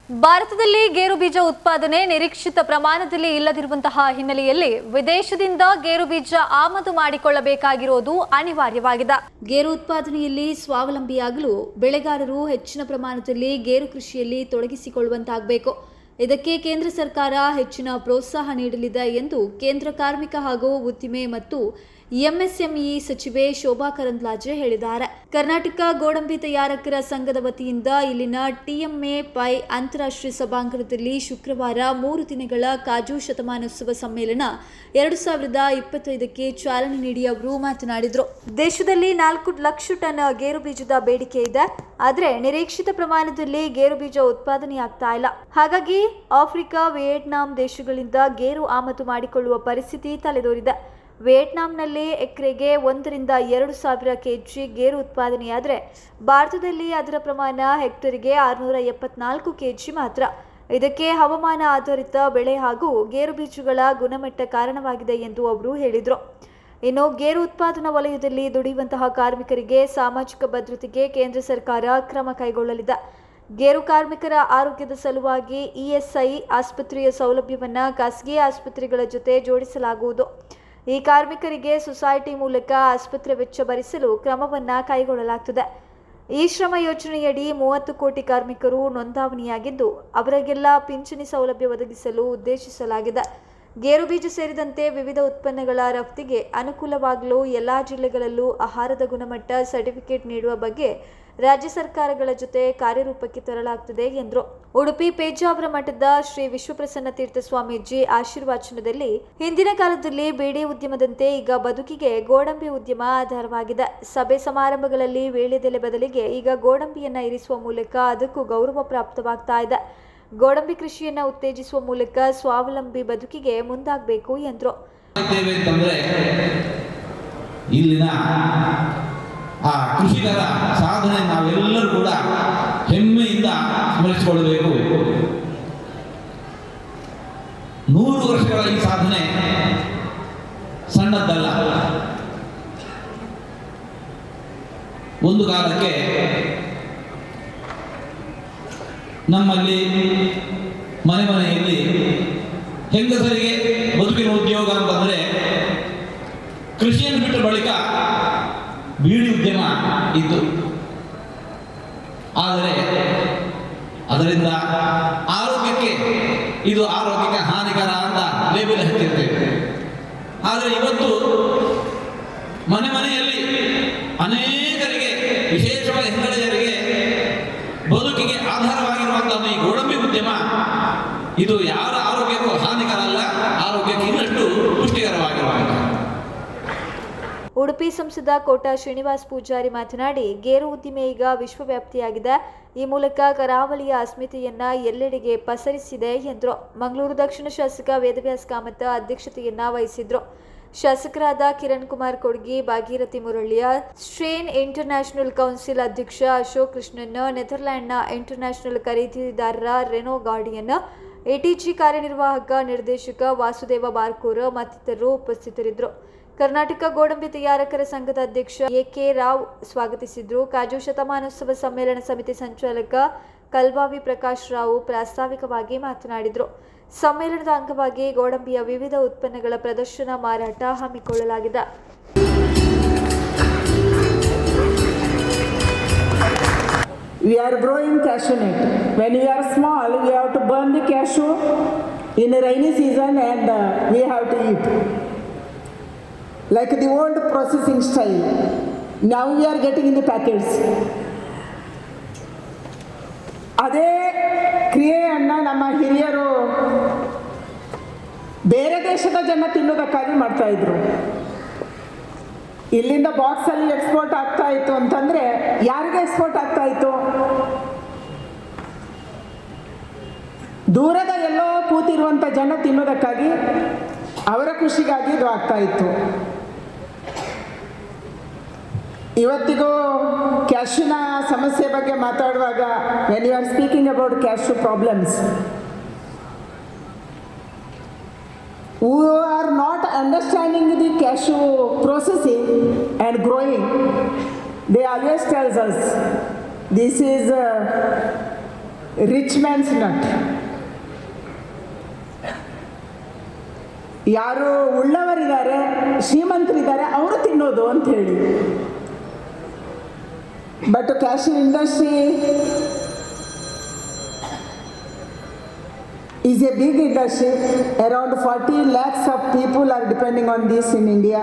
ಭಾರತದಲ್ಲಿ ಗೇರು ಬೀಜ ಉತ್ಪಾದನೆ ನಿರೀಕ್ಷಿತ ಪ್ರಮಾಣದಲ್ಲಿ ಇಲ್ಲದಿರುವಂತಹ ಹಿನ್ನೆಲೆಯಲ್ಲಿ ವಿದೇಶದಿಂದ ಗೇರು ಬೀಜ ಆಮದು ಮಾಡಿಕೊಳ್ಳಬೇಕಾಗಿರುವುದು ಅನಿವಾರ್ಯವಾಗಿದೆ. ಗೇರು ಉತ್ಪಾದನೆಯಲ್ಲಿ ಸ್ವಾವಲಂಬಿಯಾಗಲು ಬೆಳೆಗಾರರು ಹೆಚ್ಚಿನ ಪ್ರಮಾಣದಲ್ಲಿ ಗೇರು ಕೃಷಿಯಲ್ಲಿ ತೊಡಗಿಸಿಕೊಳ್ಳುವಂತಾಗಬೇಕು. ಇದಕ್ಕೆ ಕೇಂದ್ರ ಸರ್ಕಾರ ಹೆಚ್ಚಿನ ಪ್ರೋತ್ಸಾಹ ನೀಡಲಿದೆ ಎಂದು ಕೇಂದ್ರ ಕಾರ್ಮಿಕ ಹಾಗೂ ಉದ್ದಿಮೆ ಮತ್ತು ಎಂಎಸ್ಎಂಇ ಸಚಿವೆ ಶೋಭಾ ಕರಂದ್ಲಾಜೆ ಹೇಳಿದ್ದಾರೆ. ಕರ್ನಾಟಕ ಗೋಡಂಬಿ ತಯಾರಕರ ಸಂಘದ ವತಿಯಿಂದ ಇಲ್ಲಿನ ಟಿಎಂಎ ಪೈ ಅಂತಾರಾಷ್ಟ್ರೀಯ ಸಭಾಂಗಣದಲ್ಲಿ ಶುಕ್ರವಾರ 3 ದಿನಗಳ ಕಾಜು ಶತಮಾನೋತ್ಸವ ಸಮ್ಮೇಳನ 2025ಕ್ಕೆ ಚಾಲನೆ ನೀಡಿ ಅವರು ಮಾತನಾಡಿದರು. ದೇಶದಲ್ಲಿ 4 ಲಕ್ಷ ಟನ್ ಗೇರು ಬೀಜದ ಬೇಡಿಕೆ ಇದೆ. ಆದರೆ ನಿರೀಕ್ಷಿತ ಪ್ರಮಾಣದಲ್ಲಿ ಗೇರು ಬೀಜ ಉತ್ಪಾದನೆಯಾಗ್ತಾ ಇಲ್ಲ. ಹಾಗಾಗಿ ಆಫ್ರಿಕಾ, ವಿಯೆಟ್ನಾಂ ದೇಶಗಳಿಂದ ಗೇರು ಆಮದು ಮಾಡಿಕೊಳ್ಳುವ ಪರಿಸ್ಥಿತಿ ತಲೆದೋರಿದೆ. ವಿಯೆಟ್ನಾಂನಲ್ಲಿ ಎಕರೆಗೆ 1 ರಿಂದ 2 ಸಾವಿರ ಕೆಜಿ ಗೇರು ಉತ್ಪಾದನೆಯಾದರೆ ಭಾರತದಲ್ಲಿ ಅದರ ಪ್ರಮಾಣ ಹೆಕ್ಟೇರಿಗೆ 674 ಕೆಜಿ ಮಾತ್ರ. ಇದಕ್ಕೆ ಹವಾಮಾನ ಆಧಾರಿತ ಬೆಳೆ ಹಾಗೂ ಗೇರು ಬೀಜಗಳ ಗುಣಮಟ್ಟ ಕಾರಣವಾಗಿದೆ ಎಂದು ಅವರು ಹೇಳಿದರು. ಇನ್ನು ಗೇರು ಉತ್ಪಾದನಾ ವಲಯದಲ್ಲಿ ದುಡಿಯುವಂತಹ ಕಾರ್ಮಿಕರಿಗೆ ಸಾಮಾಜಿಕ ಭದ್ರತೆಗೆ ಕೇಂದ್ರ ಸರ್ಕಾರ ಕ್ರಮ ಕೈಗೊಳ್ಳಲಿದೆ. ಗೇರು ಕಾರ್ಮಿಕರ ಆರೋಗ್ಯದ ಸಲುವಾಗಿ ಇಎಸ್ಐ ಆಸ್ಪತ್ರೆಯ ಸೌಲಭ್ಯವನ್ನು ಖಾಸಗಿ ಆಸ್ಪತ್ರೆಗಳ ಜೊತೆ ಜೋಡಿಸಲಾಗುವುದು. ಈ ಕಾರ್ಮಿಕರಿಗೆ ಸೊಸೈಟಿ ಮೂಲಕ ಆಸ್ಪತ್ರೆ ವೆಚ್ಚ ಭರಿಸಲು ಕ್ರಮವನ್ನು ಕೈಗೊಳ್ಳಲಾಗುತ್ತದೆ. ಈ ಶ್ರಮ ಯೋಜನೆಯಡಿ 30 ಕೋಟಿ ಕಾರ್ಮಿಕರು ನೋಂದಾವಣಿಯಾಗಿದ್ದು ಅವರಿಗೆಲ್ಲ ಪಿಂಚಣಿ ಸೌಲಭ್ಯ ಒದಗಿಸಲು ಉದ್ದೇಶಿಸಲಾಗಿದೆ. ಗೇರು ಬೀಜ ಸೇರಿದಂತೆ ವಿವಿಧ ಉತ್ಪನ್ನಗಳ ರಫ್ತಿಗೆ ಅನುಕೂಲವಾಗಲು ಎಲ್ಲ ಜಿಲ್ಲೆಗಳಲ್ಲೂ ಆಹಾರದ ಗುಣಮಟ್ಟ ಸರ್ಟಿಫಿಕೇಟ್ ನೀಡುವ ಬಗ್ಗೆ ರಾಜ್ಯ ಸರ್ಕಾರಗಳ ಜೊತೆ ಕಾರ್ಯರೂಪಕ್ಕೆ ತರಲಾಗುತ್ತದೆ ಎಂದರು. ಉಡುಪಿ ಪೇಜಾವರ ಮಠದ ಶ್ರೀ ವಿಶ್ವಪ್ರಸನ್ನ ತೀರ್ಥ ಸ್ವಾಮೀಜಿ ಆಶೀರ್ವಚನದಲ್ಲಿ ಹಿಂದಿನ ಕಾಲದಲ್ಲಿ ಬೇಡಿ ಉದ್ಯಮದಂತೆ ಈಗ ಬದುಕಿಗೆ ಗೋಡಂಬಿ ಉದ್ಯಮ ಆಧಾರವಾಗಿದೆ. ಸಭೆ ಸಮಾರಂಭಗಳಲ್ಲಿ ವೀಳ್ಯದೆಲೆ ಬದಲಿಗೆ ಈಗ ಗೋಡಂಬಿಯನ್ನ ಇರಿಸುವ ಮೂಲಕ ಅದಕ್ಕೂ ಗೌರವ ಪ್ರಾಪ್ತವಾಗ್ತಾ ಇದೆ. ಗೋಡಂಬಿ ಕೃಷಿಯನ್ನು ಉತ್ತೇಜಿಸುವ ಮೂಲಕ ಸ್ವಾವಲಂಬಿ ಬದುಕಿಗೆ ಮುಂದಾಗಬೇಕು ಎಂದರು. ಇಲ್ಲಿನ ಆ ಕೃಷಿಕರ ಸಾಧನೆ ನಾವೆಲ್ಲರೂ ಕೂಡ ಹೆಮ್ಮೆಯಿಂದ ಸ್ಮರಿಸಿಕೊಳ್ಳಬೇಕು. 100 ವರ್ಷಗಳ ಈ ಸಾಧನೆ ಸಣ್ಣದ್ದಲ್ಲ. ಒಂದು ಕಾಲಕ್ಕೆ ನಮ್ಮಲ್ಲಿ ಮನೆಯಲ್ಲಿ ಹೆಂಗಸರಿಗೆ ಬದುಕಿನ ಉದ್ಯೋಗ ಅಂತಂದರೆ ಕೃಷಿಯನ್ನು ಬಿಟ್ಟ ಬಳಿಕ ಬೀಡಿ ಉದ್ಯಮ ಇತ್ತು. ಆದರೆ ಅದರಿಂದ ಆರೋಗ್ಯಕ್ಕೆ ಹಾನಿಕರ ಅಂತ ಲೇಬಲ್ ಹಾಕಿರ್ತೇವೆ. ಆದರೆ ಇವತ್ತು ಮನೆಯಲ್ಲಿ ಅನೇಕರಿಗೆ, ವಿಶೇಷವಾಗಿ ಹೆಂಗಳೆಯರಿಗೆ ಬದುಕಿಗೆ ಆಧಾರವಾಗಿರುವಂತಹ ಈ ಗೋಡಂಬಿ ಉದ್ಯಮ ಇದು ಯಾರ ಆರೋಗ್ಯಕ್ಕೂ ಹಾನಿಕರ ಅಲ್ಲ, ಆರೋಗ್ಯಕ್ಕೆ ಇನ್ನಷ್ಟು ಪುಷ್ಟಿಕರವಾಗಿರುವಂತಹ. ಉಡುಪಿ ಸಂಸದ ಕೋಟಾ ಶ್ರೀನಿವಾಸ್ ಪೂಜಾರಿ ಮಾತನಾಡಿ, ಗೇರು ಉದ್ದಿಮೆ ಈಗ ವಿಶ್ವವ್ಯಾಪ್ತಿಯಾಗಿದೆ. ಈ ಮೂಲಕ ಕರಾವಳಿಯ ಅಸ್ಮಿತೆಯನ್ನ ಎಲ್ಲೆಡೆಗೆ ಪಸರಿಸಿದೆ ಎಂದರು. ಮಂಗಳೂರು ದಕ್ಷಿಣ ಶಾಸಕ ವೇದವ್ಯಾಸ್ ಕಾಮತ್ ಅಧ್ಯಕ್ಷತೆಯನ್ನ ವಹಿಸಿದ್ರು. ಶಾಸಕರಾದ ಕಿರಣ್ ಕುಮಾರ್ ಕೊಡ್ಗಿ, ಭಾಗೀರಥಿ ಮುರಳಿಯ, ಸ್ಟ್ರೇನ್ ಇಂಟರ್ನ್ಯಾಷನಲ್ ಕೌನ್ಸಿಲ್ ಅಧ್ಯಕ್ಷ ಅಶೋಕ್ ಕೃಷ್ಣನ್, ನೆದರ್ಲ್ಯಾಂಡ್ನ ಇಂಟರ್ನ್ಯಾಷನಲ್ ಖರೀದಿದಾರರ ರೆನೋ ಗಾರ್ಡಿಯನ್, ಎಟಿಜಿ ಕಾರ್ಯನಿರ್ವಾಹಕ ನಿರ್ದೇಶಕ ವಾಸುದೇವ ಬಾರ್ಕೂರ್ ಮತ್ತಿತರರು ಉಪಸ್ಥಿತರಿದ್ದರು. ಕರ್ನಾಟಕ ಗೋಡಂಬಿ ತಯಾರಕರ ಸಂಘದ ಅಧ್ಯಕ್ಷ ಎಕೆ ರಾವ್ ಸ್ವಾಗತಿಸಿದ್ರು. ಕಾಜು ಶತಮಾನೋತ್ಸವ ಸಮ್ಮೇಳನ ಸಮಿತಿ ಸಂಚಾಲಕ ಕಲ್ಬಾವಿ ಪ್ರಕಾಶ್ ರಾವ್ ಪ್ರಾಸ್ತಾವಿಕವಾಗಿ ಮಾತನಾಡಿದರು. ಸಮ್ಮೇಳನದ ಅಂಗವಾಗಿ ಗೋಡಂಬಿಯ ವಿವಿಧ ಉತ್ಪನ್ನಗಳ ಪ್ರದರ್ಶನ, ಮಾರಾಟ ಹಮ್ಮಿಕೊಳ್ಳಲಾಗಿದೆ. We are growing cashew nut. When we are small, we have to burn the cashew in a rainy season and we have to eat. Like the old processing style. Now we are getting in the packets. ಅದೇ ಕ್ರಿಯೆಯನ್ನು ನಮ್ಮ ಹಿರಿಯರು ಬೇರೆ ದೇಶದ ಜನ ತಿನ್ನೋದಕ್ಕಾಗಿ ಮಾಡ್ತಾಯಿದ್ರು. ಇಲ್ಲಿಂದ ಬಾಕ್ಸಲ್ಲಿ ಎಕ್ಸ್ಪೋರ್ಟ್ ಆಗ್ತಾ ಇತ್ತು ಅಂತಂದರೆ ಯಾರಿಗೆ ಎಕ್ಸ್ಪೋರ್ಟ್ ಆಗ್ತಾ ಇತ್ತು? ದೂರದ ಎಲ್ಲೋ ಕೂತಿರುವಂಥ ಜನ ತಿನ್ನೋದಕ್ಕಾಗಿ, ಅವರ ಖುಷಿಗಾಗಿ ಇದು ಆಗ್ತಾ ಇತ್ತು. ಇವತ್ತಿಗೂ ಕ್ಯಾಶ್ಯೂನ ಸಮಸ್ಯೆ ಬಗ್ಗೆ ಮಾತಾಡುವಾಗ, when you are speaking about cashew problems, who are not understanding the cashew processing and growing, they always tells us this is rich man's nut. ಯಾರು ಉಳ್ಳವರಿದ್ದಾರೆ, ಶ್ರೀಮಂತರಿದ್ದಾರೆ, ಅವರು ತಿನ್ನೋದು ಅಂತ ಹೇಳಿ. But cashew industry is a big industry. Around 40 lakhs of people are depending on this in India.